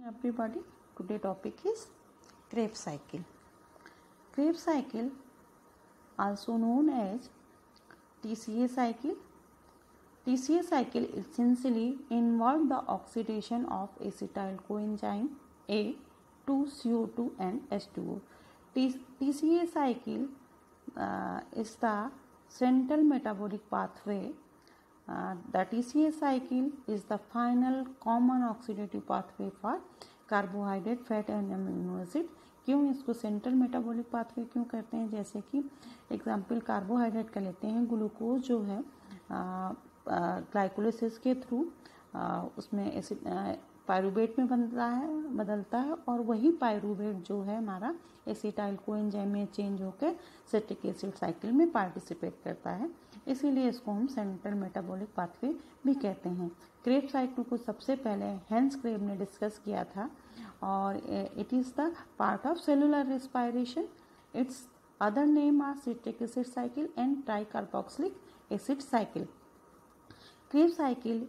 Everybody, today topic is Krebs cycle. Krebs cycle, also known as TCA cycle. TCA cycle essentially involves the oxidation of acetyl coenzyme A to CO2 and H2O. TCA cycle is the central metabolic pathway. The TCA cycle is the final common oxidative pathway for carbohydrate, fat and amino acid. क्यों इसको central metabolic pathway क्यों करते हैं? जैसे कि example carbohydrate का लेते हैं. ग्लूकोज जो है ग्लाइकोलिसिस के थ्रू उसमें एसिड पायरूवेट में बदलता है और वही पायरूवेट जो है हमारा एसिटाइल कोएंजाइम में चेंज होकर सिट्रिक एसिड साइकिल में पार्टिसिपेट करता है. इसीलिए इसको हम सेंट्रल मेटाबॉलिक पाथवे भी कहते हैं. क्रेब्स साइकिल को सबसे पहले हेंस क्रेब ने डिस्कस किया था और it is the part of cellular respiration. Its other name are citric acid cycle and tricarboxylic acid cycle. Krebs cycle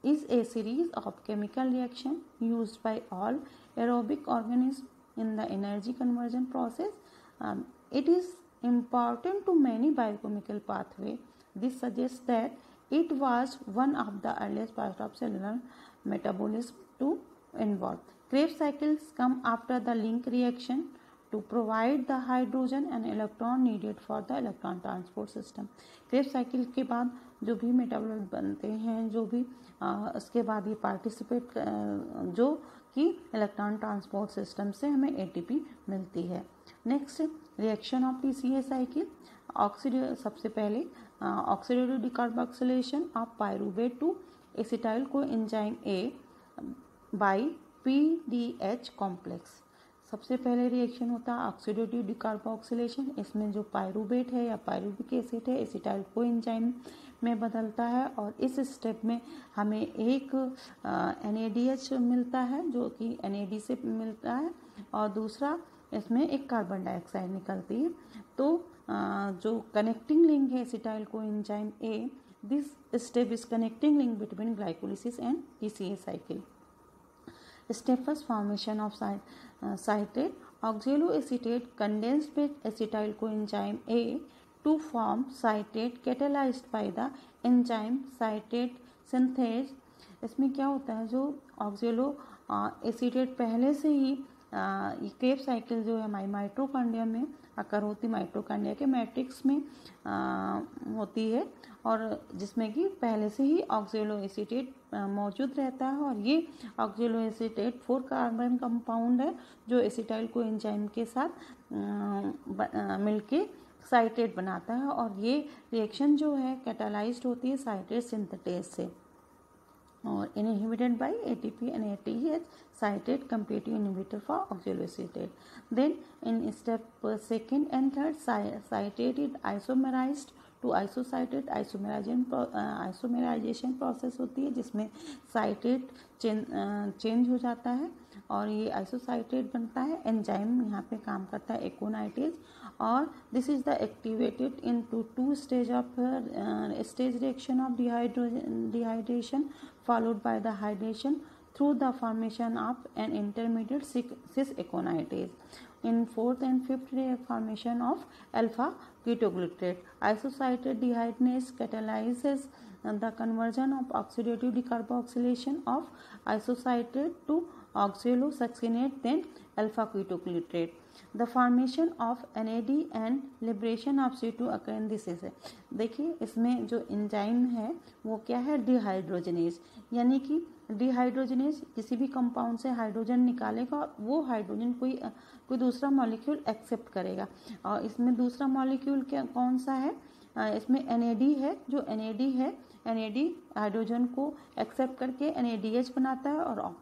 is a series of chemical reaction used by all aerobic organisms in the energy conversion process. It is important to many biochemical pathway. This suggests that it was one of the earliest parts of cellular metabolism to involve. Krebs cycles come after the link reaction to provide the hydrogen and electron needed for the electron transport system. Krebs cycle के बाद जो भी मेटाबॉलाइट बनते हैं, जो भी उसके बाद ये पार्टिसिपेट जो कि इलेक्ट्रॉन ट्रांसपोर्ट सिस्टम से हमें एटीपी मिलती है. Next reaction of TCA cycle. सबसे पहले oxidative decarboxylation of pyruvate to acetyl coenzyme A by PDH complex. सबसे पहले रिएक्शन होता है ऑक्सीडेटिव डिकार्बोक्सिलेशन. इसमें जो पायरूवेट है या पायरूविक एसिड है एसिटाइल कोएंजाइम में बदलता है और इस स्टेप में हमें एक NADH मिलता है जो कि NAD से मिलता है और दूसरा इसमें एक कार्बन डाइऑक्साइड निकलती है. तो जो कनेक्टिंग लिंक है acetyl coenzyme A, this step is connecting link between glycolysis and TCA cycle. Step first, formation of citrate. Oxaloacetate condensed with acetyl coenzyme A to form citrate catalyzed by the enzyme citrate synthase. इसमें क्या होता है, जो ऑक्जेलो acetate पहले से ही Krebs cycle जो है हमारी माइटोकॉन्ड्रिया में अकर होती, माइटोकॉन्ड्रिया के मैट्रिक्स में होती है और जिसमें कि पहले से ही ऑक्जेलो एसिटेट मौजूद रहता है और ये ऑक्जेलो एसिटेट 4 कार्बन कंपाउंड है जो एसिटाइल कोएंजाइम के साथ मिलके साइट्रेट बनाता है और ये रिएक्शन जो है कैटालाइज्ड होती है साइट्रेट सिंथेटेज से और inhibited by ATP and ATH citrate competitive inhibitor for oxaloacetate. Then in step second and third, citrate is isomerized to isocitrate. Isomerisation process होती है जिसमें साइट्रेट चेंज हो जाता है और ये आइसोसाइट्रेट बनता है. एंजाइम यहाँ पे काम करता है एकोनाइटेज और this is the activated in two stage reaction of dehydration followed by the hydration through the formation of an intermediate cis aconitase. In fourth and fifth formation of alpha ketoglutarate. Isocitrate dehydrogenase catalyzes the conversion of oxidative decarboxylation of isocitrate to oxalosuccinate, then alpha ketoglutarate. The formation of NAD and liberation of C2 occur in this है. देखिए इसमें जो enzyme है वो क्या है, dehydrogenase. यानी कि डिहाइड्रोजनेज किसी भी कंपाउंड से हाइड्रोजन निकालेगा और वो हाइड्रोजन कोई दूसरा मॉलिक्यूल एक्सेप्ट करेगा और इसमें दूसरा मॉलिक्यूल कौन सा है, इसमें NAD है. जो NAD है, NAD हाइड्रोजन को एक्सेप्ट करके NADH बनाता है और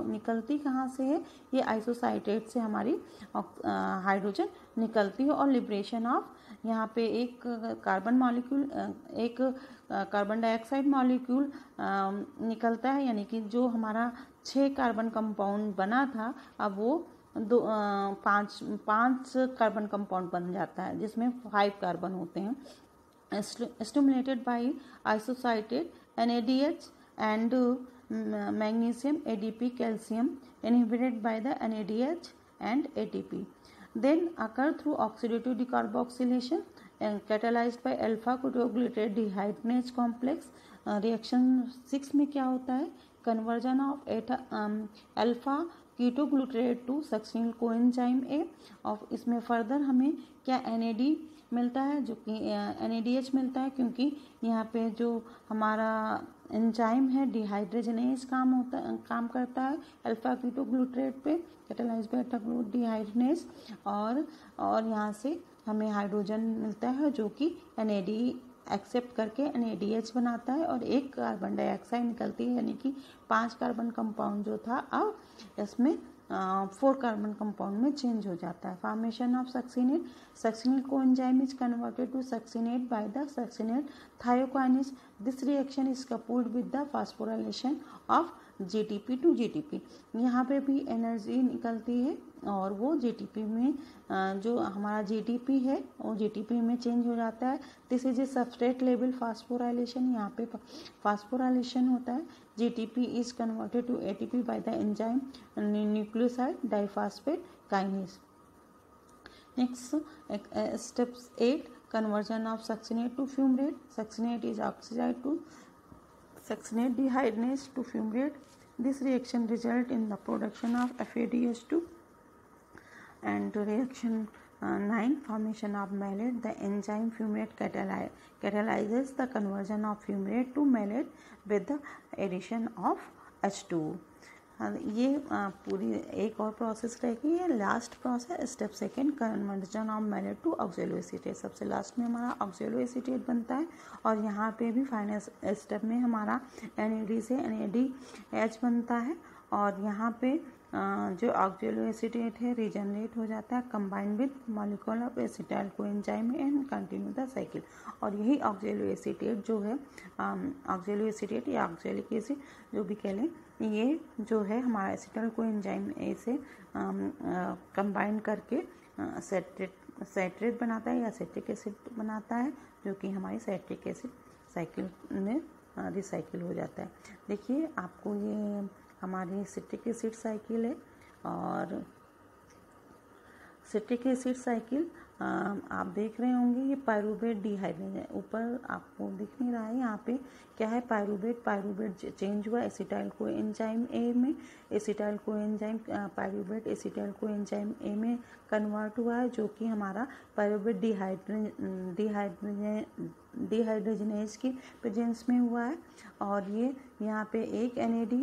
निकलती कहाँ से है, ये आइसोसाइट्रेट से हमारी हाइड्रोजन निकलती है और लिबरेशन ऑफ यहाँ पे एक कार्बन मॉलिक्यूल, एक कार्बन डाइऑक्साइड मॉलिक्यूल निकलता है. यानी कि जो हमारा 6 कार्बन कंपाउंड बना था अब वो 5 कार्बन कंपाउंड बन जाता है जिसमें 5 कार्बन होते हैं. Stimulated by isocitrate NADH and magnesium, ADP, calcium inhibited by the NADH and ATP. Then occur through oxidative decarboxylation and catalyzed by alpha ketoglutarate dehydrogenase complex. Reaction 6 में क्या होता है? Conversion of alpha ketoglutarate to succinyl coenzyme A. और इसमें further हमें क्या NAD मिलता है, जो कि NADH मिलता है, क्योंकि यहाँ पे जो हमारा एंजाइम है डिहाइड्रोजनेज काम करता है अल्फा कीटोग्लूटरेट पे, कैटालाइज्ड बाय अल्फा डिहाइड्रोजनेज। और यहाँ से हमें हाइड्रोजन मिलता है जो कि NAD एक्सेप्ट करके NADH बनाता है और एक कार्बन डाइऑक्साइड निकलती है, यानी कि 5 कार्बन कंपाउंड जो था अब इसमें 4 कार्बन कंपाउंड में चेंज हो जाता है। Formation of succinate, succinyl coenzyme is converted to succinate by the succinate thiokinase. This reaction is coupled with the phosphorylation of GTP to GTP। यहाँ पे भी एनर्जी निकलती है और वो GTP में जो हमारा GTP है वो GTP में चेंज हो जाता है। This is a substrate level phosphorylation. यहाँ पे फास्फोराइलेशन होता है। GTP is converted to ATP by the enzyme nucleoside diphosphate kinase. Next step 8, conversion of succinate to fumarate. Succinate is oxidized to succinate dehydrogenase to fumarate. This reaction result in the production of FADH2. And reaction 9, formation of malate. The enzyme fumarate catalyzes the conversion of fumarate to malate with the addition of H2. ये पूरी एक और process रहेगी। ये last process step 2, conversion of malate to oxaloacetate. सबसे last में हमारा ऑक्सैलोएसीटेट बनता है और यहाँ पे भी फाइनल स्टेप में हमारा NAD से NADH बनता है और यहाँ पे जो ऑक्सैलोएसीटेट है रीजनरेट हो जाता है combined with molecule of acetyl coenzyme and continue the cycle. और यही ऑक्सैलोएसीटेट जो है ऑक्सैलोएसीटेट या ऑक्सैलिक एसिड जो भी कह लें, ये जो है हमारा एसिटाइल कोएंजाइम ए से कंबाइन करके साइट्रेट बनाता है या साइट्रिक एसिड बनाता है, जो कि हमारी साइट्रिक एसिड साइकिल में रिसाइकिल हो जाता है। देखिए आपको ये हमारी सिट्रिक एसिड साइकिल है और सिट्रिक एसिड साइकिल आप देख रहे होंगे ये पायरूवेट डिहाइड्रोजन ऊपर आपको दिख नहीं रहा है। यहाँ पे क्या है? पायरूवेट चेंज हुआ एसिटाइल कोएंजाइम ए में, acetyl coenzyme pyruvate acetyl coenzyme ए में कन्वर्ट हुआ है, जो कि हमारा पायरूवेट डिहाइड्रोजनेज की प्रेजेंस में हुआ है। और ये यहाँ पे एक NAD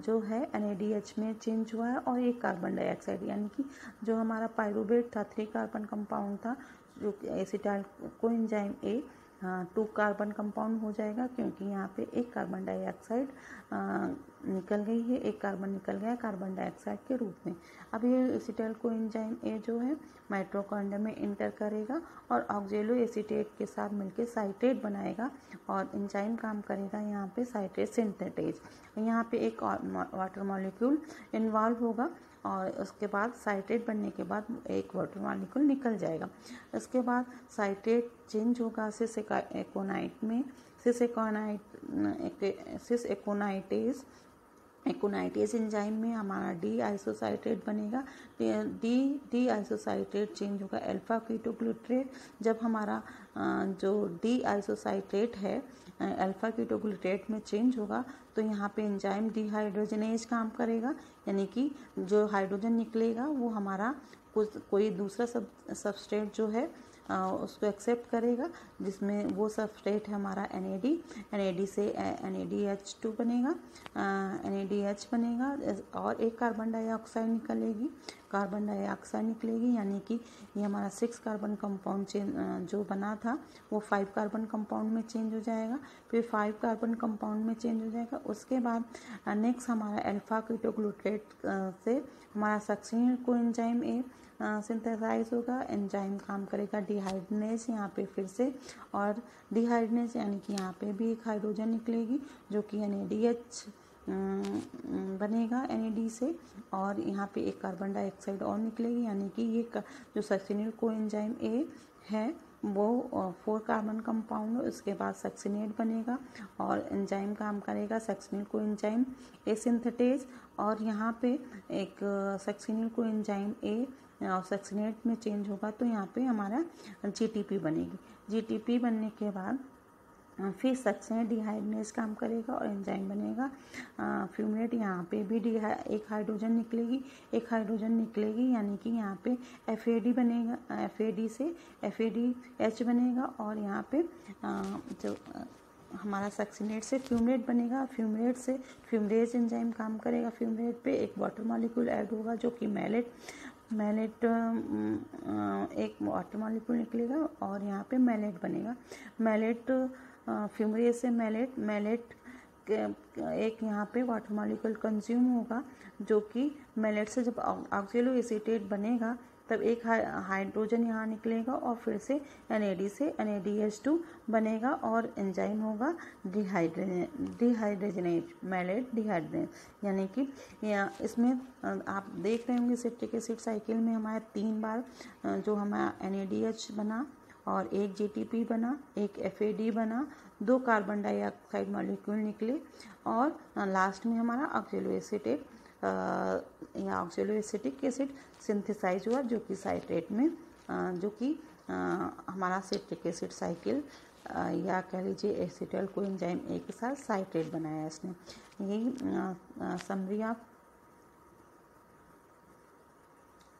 जो है NADH में चेंज हुआ है और एक कार्बन डाइऑक्साइड, यानी कि जो हमारा पायरूवेट था 3 कार्बन कंपाउंड था, जो कि एसिटाइल कोएंजाइम ए 2 कार्बन कंपाउंड हो जाएगा, क्योंकि यहाँ पे एक कार्बन डाइऑक्साइड निकल गई है, एक कार्बन निकल गया कार्बन डाइऑक्साइड के रूप में। अब ये एसिटाइल कोएंजाइम ए जो है माइटोकॉन्ड्रिया में इंटर करेगा और ऑक्सैलोएसीटेट के साथ मिलकर साइट्रेट बनाएगा और एंजाइम काम करेगा यहाँ पे साइट्रेट सिंथेटेज। यहाँ पे एक वाटर मॉलिक्यूल इन्वॉल्व होगा और उसके बाद साइट्रेट बनने के बाद एक वाटर मॉलिक्यूल निकल जाएगा। उसके बाद साइट्रेट चेंज होगा सिस एकोनाइट में, सिस एकोनाइटेज एंजाइम में हमारा डी आइसोसाइट्रेट बनेगा। डी आइसोसाइट्रेट चेंज होगा अल्फा कीटोग्लूटरेट। जब हमारा जो डी आइसोसाइट्रेट है अल्फा कीटोग्लूटरेट में चेंज होगा तो यहाँ पे एंजाइम डिहाइड्रोजनेज काम करेगा, यानी कि जो हाइड्रोजन निकलेगा वो हमारा कोई दूसरा सबस्ट्रेट जो है उसको एक्सेप्ट करेगा, जिसमें वो सबस्ट्रेट है हमारा NAD से NADH2 बनेगा, NADH बनेगा और एक कार्बन डाइऑक्साइड निकलेगी, यानी कि ये हमारा 6 कार्बन कंपाउंड जो बना था वो 5 कार्बन कंपाउंड में चेंज हो जाएगा, फिर 5 कार्बन कंपाउंड में चेंज हो जाएगा। उसके बाद नेक्स्ट हमारा अल्फा कीटोग्लूटरेट से हमारा सक्सिनिल कोएंजाइम ए सिंथेसाइज होगा, एंजाइम काम करेगा डिहाइड्रोजनेज यहाँ पे फिर से, और डिहाइड्रोजनेज यानी कि यहाँ पे भी एक हाइड्रोजन निकलेगी जो कि NADH बनेगा NAD से, और यहाँ पे एक कार्बन डाइऑक्साइड और निकलेगी, यानी कि ये जो सक्सिनिल कोएंजाइम ए है वो 4 कार्बन कंपाउंड, उसके बाद सक्सिनेट बनेगा और एंजाइम काम करेगा सक्सिनिल कोएंजाइम ए सिंथेटेज। और यहाँ पे एक सक्सिनिल कोएंजाइम ए और सक्सिनेट में चेंज होगा तो यहाँ पे हमारा जीटीपी बनेगी। जीटीपी बनने के बाद फिर सक्सिनेट डिहाइड्रेज काम करेगा और एंजाइम बनेगा फ्यूमेट। यहाँ पे भी एक हाइड्रोजन निकलेगी यानी कि यहाँ पे FAD बनेगा, FAD से FADH बनेगा और यहाँ पे जो हमारा सक्सिनेट से फ्यूमेट बनेगा, फ्यूमेट से फ्यूमरेज एंजाइम काम करेगा। फ्यूमरेज पे एक वाटर मॉलिक्यूल ऐड होगा जो कि मैलेट एक वाटर मॉलिक्यूल निकलेगा और यहाँ पे मैलेट बनेगा। मैलेट फ्यूमरेज से मैलेट एक यहाँ पे वाटर मॉलिक्यूल कंज्यूम होगा जो कि मैलेट से जब ऑक्सैलो एसीटेट बनेगा तब एक हाइड्रोजन यहाँ निकलेगा और फिर से NAD से NADH2 बनेगा और एंजाइम होगा डिहाइड्रोजनेज, मैलेट डिहाइड्रोजनेज। यानी कि इसमें आप देख रहे होंगे सिट्रिक एसिड साइकिल में हमारे 3 बार जो हमारा NADH बना और एक GTP बना, एक FAD बना, 2 कार्बन डाइऑक्साइड मॉलिक्यूल निकले और लास्ट में हमारा ऑक्सैलो एसीटेट या ऑक्सैलोएसिटिक एसिड सिंथेसाइज हुआ जो कि साइट्रेट में जो कि हमारा सिट्रिक एसिड साइकिल या कह लीजिए एसिटाइल कोएंजाइम ए के साथ साइट्रेट बनाया इसने। यही समरी आप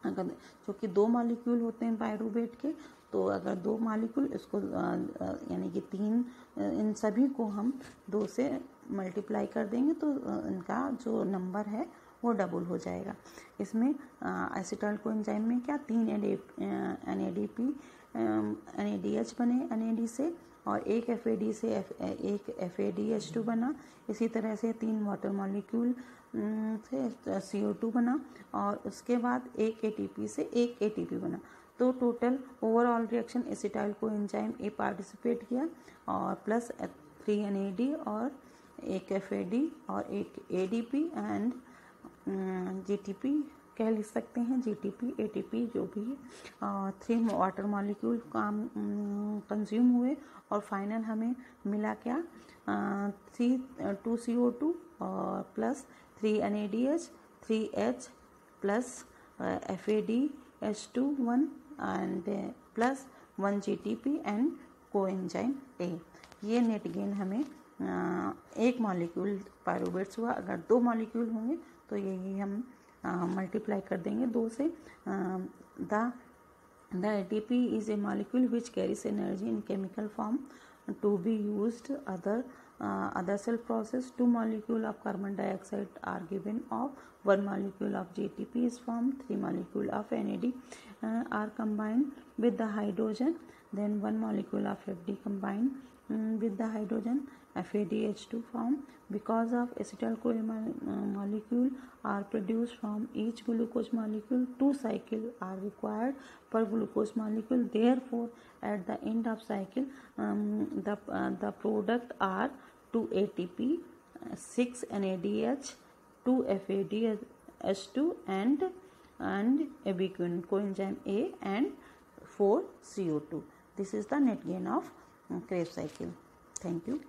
अगर जो कि 2 मॉलिक्यूल होते हैं पायरूवेट के, तो अगर 2 मॉलिक्यूल इसको यानी कि 3 इन सभी को हम 2 से मल्टीप्लाई कर देंगे तो इनका जो नंबर है वो डबल हो जाएगा। इसमें एसिटाइल कोएंजाइम में क्या 3 NADH बने NAD से और एक FAD से एक FADH2 बना। इसी तरह से 3 वाटर मॉलिक्यूल से CO2 बना और उसके बाद एक ATP से एक ATP बना। तो total overall reaction acetyl coenzyme ए पार्टिसिपेट किया और प्लस 3 NAD और एक FAD और एक ADP एंड GTP कह लिख सकते हैं, GTP ATP जो भी है। 3 वाटर मॉलिक्यूल काम कंज्यूम हुए और फाइनल हमें मिला क्या 2 CO2 और plus 3 NADH 3H plus FADH2 1 and plus 1 GTP and coenzyme A। ये नेट गेन हमें एक मॉलिक्यूल पायरूवेट्स हुआ। अगर 2 मॉलिक्यूल होंगे तो यही हम मल्टीप्लाई कर देंगे 2 से। The ATP is a molecule which carries energy in chemical form to be used other cell process. 2 molecule of carbon dioxide are given of 1 molecule of GTP is formed. 3 molecule of NAD are combined with the hydrogen. Then 1 molecule of FD combined with the hydrogen. FADH2 formed. Because of acetyl CoA molecule are produced from each glucose molecule, 2 cycles are required per glucose molecule. Therefore, at the end of cycle, the product are 2 ATP, 6 NADH, 2 FADH2 and a coenzyme A and 4 CO2. This is the net gain of Krebs cycle. Thank you.